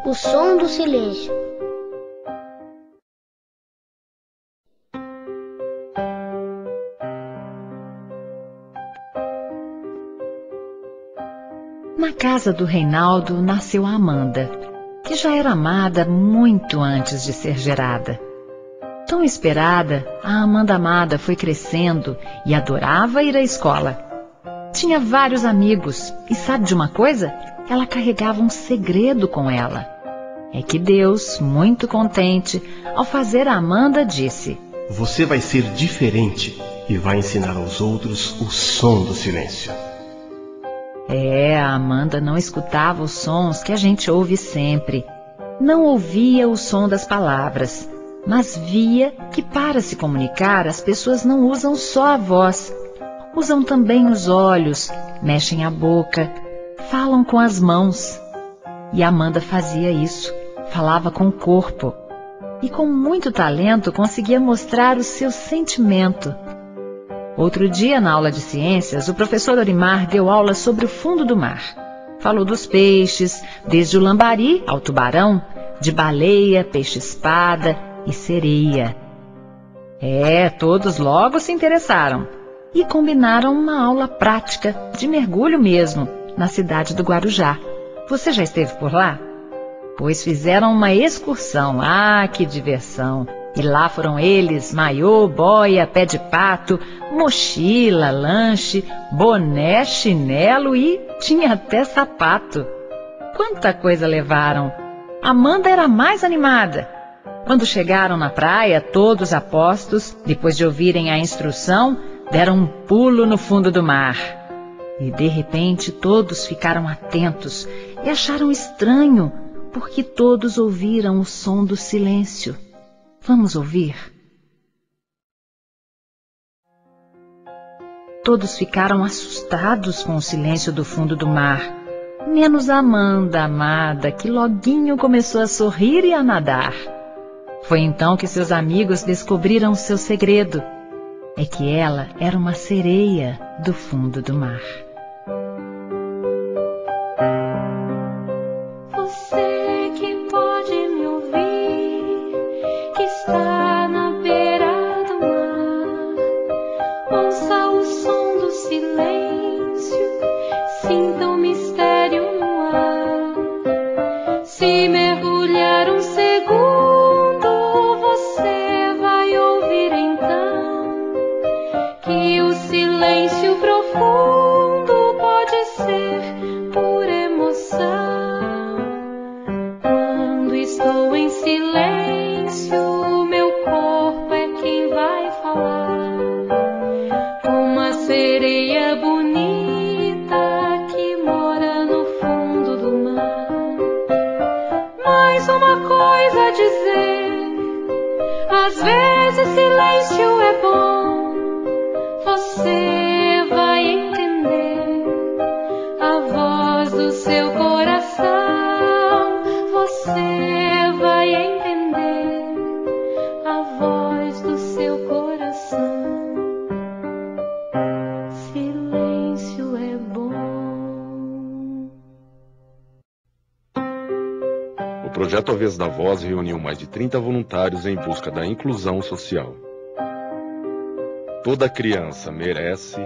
O som do silêncio. Na casa do Reinaldo nasceu a Amanda, que já era amada muito antes de ser gerada. Tão esperada, a Amanda amada foi crescendo e adorava ir à escola. Tinha vários amigos e sabe de uma coisa? Ela carregava um segredo com ela. É que Deus, muito contente, ao fazer a Amanda, disse: Você vai ser diferente e vai ensinar aos outros o som do silêncio. A Amanda não escutava os sons que a gente ouve sempre. Não ouvia o som das palavras, mas via que para se comunicar as pessoas não usam só a voz. Usam também os olhos, mexem a boca, falam com as mãos. E Amanda fazia isso, falava com o corpo. E com muito talento conseguia mostrar o seu sentimento. Outro dia, na aula de ciências, o professor Orimar deu aula sobre o fundo do mar. Falou dos peixes, desde o lambari ao tubarão, de baleia, peixe-espada e sereia. Todos logo se interessaram e combinaram uma aula prática, de mergulho mesmo, na cidade do Guarujá. Você já esteve por lá? Pois fizeram uma excursão. Ah, que diversão! E lá foram eles, maiô, boia, pé de pato, mochila, lanche, boné, chinelo e tinha até sapato. Quanta coisa levaram! Amanda era a mais animada. Quando chegaram na praia, todos a postos, depois de ouvirem a instrução, deram um pulo no fundo do mar. E de repente todos ficaram atentos e acharam estranho, porque todos ouviram o som do silêncio. Vamos ouvir? Todos ficaram assustados com o silêncio do fundo do mar, menos a Amanda, amada, que loguinho começou a sorrir e a nadar. Foi então que seus amigos descobriram seu segredo. É que ela era uma sereia do fundo do mar. Você que pode me ouvir, que está na beira do mar, ouça o som do silêncio, sinta o mistério no ar. Se mergulhar um segundo, você vai ouvir então que o silêncio profundo pode ser por emoção. Quando estou em silêncio, meu corpo é quem vai falar. Uma sereia bonita que mora no fundo do mar. Mais uma coisa a dizer: às vezes silêncio é bom. Você vai entender a voz do seu coração. Você vai entender a voz do seu coração. Silêncio é bom. O projeto A Vez da Voz reuniu mais de 30 voluntários em busca da inclusão social. Toda criança merece